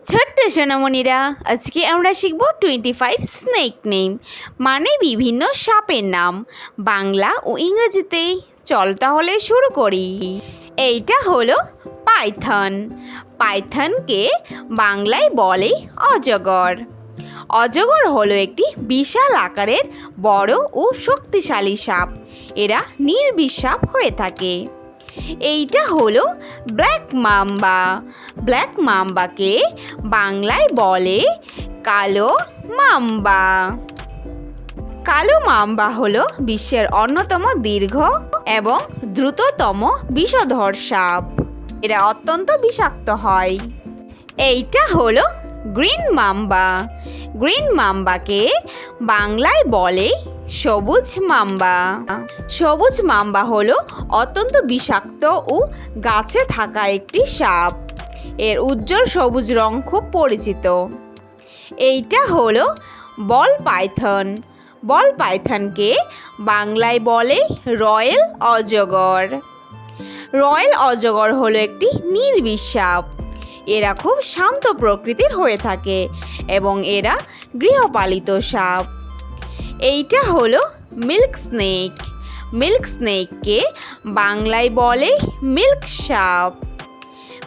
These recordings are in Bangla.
ছোট্ট সোনামণিরা, আজকে আমরা শিখব 25 স্নেক নেম, মানে বিভিন্ন সাপের নাম, বাংলা ও ইংরেজিতে। চল তাহলে শুরু করি। এইটা হলো পাইথন। পাইথনকে বাংলায় বলে অজগর। অজগর হলো একটি বিশাল আকারের বড় ও শক্তিশালী সাপ। এরা নির্বিষ হয়ে থাকে। এইটা হলো ব্ল্যাক মাম্বা। ব্ল্যাক মাম্বাকে বাংলায় বলে কালো মাম্বা। কালো মাম্বা হলো বিশ্বের অন্যতম দীর্ঘ এবং দ্রুততম বিষধর সাপ। এরা অত্যন্ত বিষাক্ত হয়। এইটা হলো গ্রিন মাম্বা। গ্রিন মাম্বাকে বাংলায় বলে সবুজ মাম্বা। সবুজ মাম্বা হলো অত্যন্ত বিষাক্ত ও গাছে থাকা একটি সাপ। এর উজ্জ্বল সবুজ রং খুব পরিচিত। এইটা হলো বল পাইথন। বল পাইথনকে বাংলায় বলে রয়েল অজগর। রয়েল অজগর হলো একটি নির্বিষ সাপ। এরা খুব শান্ত প্রকৃতির হয়ে থাকে এবং এরা গৃহপালিত সাপ। এইটা হলো মিল্ক স্নেক। মিল্ক স্নেককে বাংলায় বলে মিল্ক সাপ।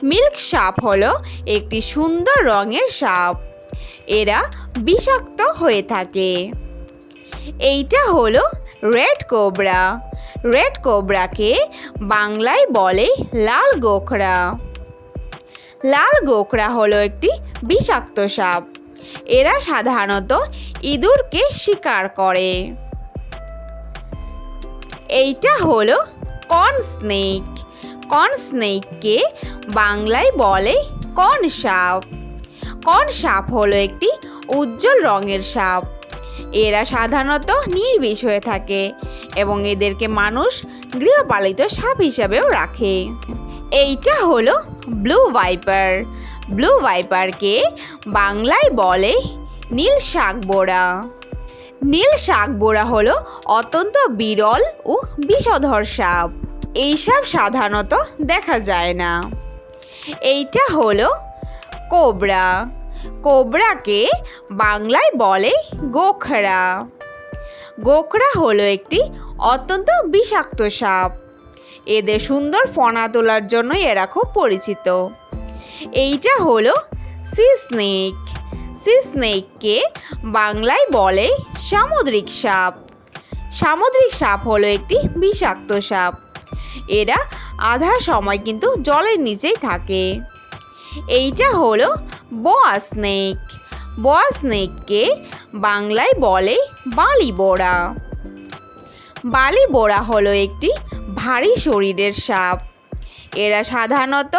মিল্ক সাপ হলো একটি সুন্দর রঙের সাপ। এরা বিষাক্ত হয়ে থাকে। এইটা হলো রেড কোবরা। রেড কোবরাকে বাংলায় বলে লাল গোখরা। লাল গোখরা হলো একটি বিষাক্ত সাপ। এরা সাধারণত ইঁদুরকে শিকার করে। এইটা হলো কর্ন স্নেক। কর্ন স্নেককে বাংলায় বলে কর্ন সাপ। কর্ন সাপ হলো একটি উজ্জ্বল রঙের সাপ। এরা সাধারণত নির্বিষ হয়ে থাকে এবং এদেরকে মানুষ গৃহপালিত সাপ হিসাবেও রাখে। এইটা হলো ব্লু ভাইপার। ব্লু ভাইপারকে বাংলায় বলে নীল শাকবোরা। নীল শাকবোরা হলো অত্যন্ত বিরল ও বিষধর সাপ। এই সাপ সাধারণত দেখা যায় না। এইটা হলো কোবরা। কোবরাকে বাংলায় বলে গোখরা। গোখরা হলো একটি অত্যন্ত বিষাক্ত সাপ। এদের সুন্দর ফনা তোলার জন্যই এরা খুব পরিচিত। এইটা হলো সি স্নেক। সি স্নেককে বাংলায় বলে সামুদ্রিক সাপ। সামুদ্রিক সাপ হলো একটি বিষাক্ত সাপ। এরা আধা সময় কিন্তু জলের নিচেই থাকে। এইটা হলো বোয়া স্নেক। বোয়া স্নেককে বাংলায় বলে বালি বোড়া। বালি বোড়া হলো একটি ভারী শরীরের সাপ। এরা সাধারণত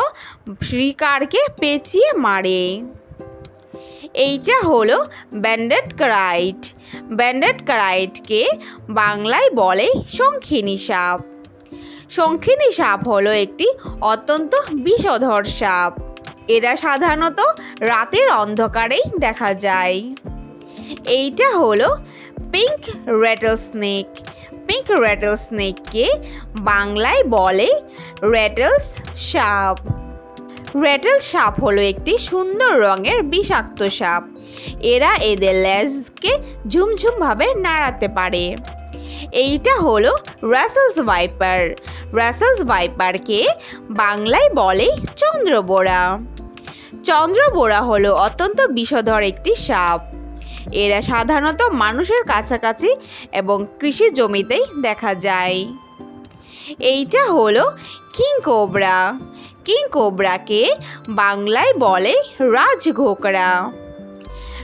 শিকারকে পেঁচিয়ে মারে। এইটা হলো ব্যান্ডেড ক্রাইট। ব্যান্ডেড ক্রাইটকে বাংলায় বলে শঙ্খিনী সাপ। শঙ্খিনী সাপ হলো একটি অত্যন্ত বিষধর সাপ। এরা সাধারণত রাতের অন্ধকারেই দেখা যায়। এইটা হলো pink rattle snake. Pink rattle স্নেককে বাংলায় বলে র্যাটলস সাপ। র্যাটল সাপ হলো একটি সুন্দর রঙের বিষাক্ত সাপ। এরা এদের লেজকে ঝুমঝুমভাবে নাড়াতে পারে। এইটা হলো রাসেলস ভাইপার। রাসেলস ভাইপারকে বাংলায় বলে চন্দ্রবোড়া। চন্দ্রবোড়া হলো অত্যন্ত বিষধর একটি সাপ। এরা সাধারণত মানুষের কাছাকাছি এবং কৃষি জমিতেই দেখা যায়। এইটা হলো কিং কোবরা। কিং কোবরাকে বাংলায় বলে রাজগোকরা।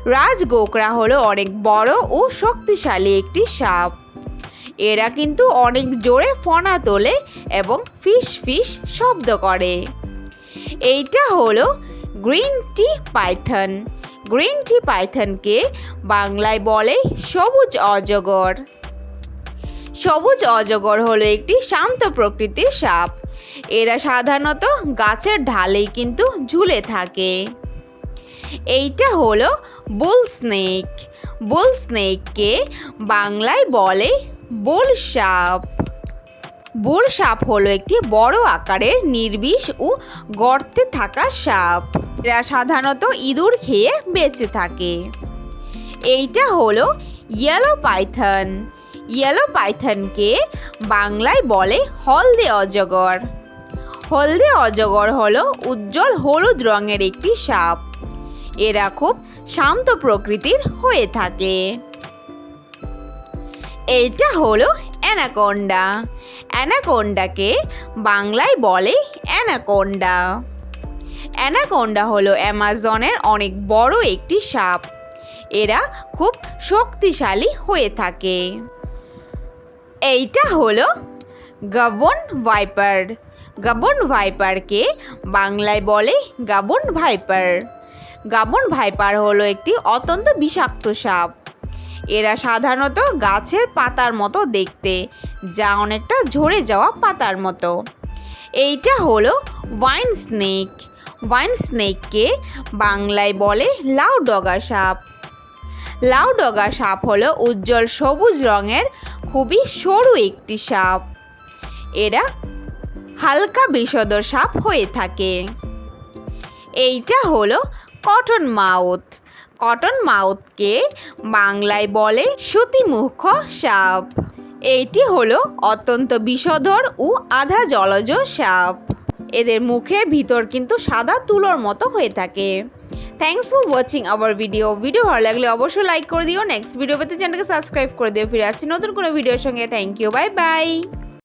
রাজগোকরা হলো অনেক বড় ও শক্তিশালী একটি সাপ। এরা কিন্তু অনেক জোরে ফনা তোলে এবং ফিস ফিস শব্দ করে। এইটা হলো green tree python. Green tree পাইথনকে বাংলায় বলে সবুজ অজগর। সবুজ অজগর হলো একটি শান্ত প্রকৃতির সাপ। এরা সাধারণত গাছের ঢালেই কিন্তু ঝুলে থাকে। এইটা হলো বুল স্নেক। বুল স্নেককে বাংলায় বলে বুল সাপ। বুল সাপ হলো একটি বড় আকারের নির্বিষ ও গর্তে থাকা সাপ। এরা সাধারণত ইঁদুর খেয়ে বেঁচে থাকে। এইটা হলো ইয়েলো পাইথন। ইয়েলো পাইথনকে বাংলায় বলে হলদে অজগর। হলদে অজগর হলো উজ্জ্বল হলুদ রঙের একটি সাপ। এরা খুব শান্ত প্রকৃতির হয়ে থাকে। এইটা হলো অ্যানাকোন্ডা। অ্যানাকোন্ডাকে বাংলায় বলে অ্যানাকোন্ডা। অ্যানাকোন্ডা হলো অ্যামাজনের অনেক বড় একটি সাপ। এরা খুব শক্তিশালী হয়ে থাকে। এইটা হলো গাবন ভাইপার। গাবন ভাইপারকে বাংলায় বলে গাবন ভাইপার। গাবন ভাইপার হলো একটি অত্যন্ত বিষাক্ত সাপ। এরা সাধারণত গাছের পাতার মতো দেখতে, যা অনেকটা ঝরে যাওয়া পাতার মতো। এইটা হলো ওয়াইন স্নেক। ওয়াইন স্নেককে বাংলায় বলে লাউ ডগা সাপ। লাউ ডগা সাপ হলো উজ্জ্বল সবুজ রঙের খুবই সরু একটি সাপ। এরা হালকা বিষধর সাপ হয়ে থাকে। এইটা হলো কটন মাউথ। কটন মাউথকে বাংলায় বলে সুতিমুখ সাপ। এইটি হলো অত্যন্ত বিষধর ও আধা জলজ সাপ। এদের মুখের ভিতর কিন্তু সাদা তুলোর মতো হয়ে থাকে। Thanks for watching hour video. Video ভালো লাগলে অবশ্যই লাইক করে দিও। নেক্সট ভিডিও পেতে চ্যানেলকে সাবস্ক্রাইব করে দিও। ফিরে আসছি নতুন কোনো ভিডিওর সঙ্গে। Thank you, bye by.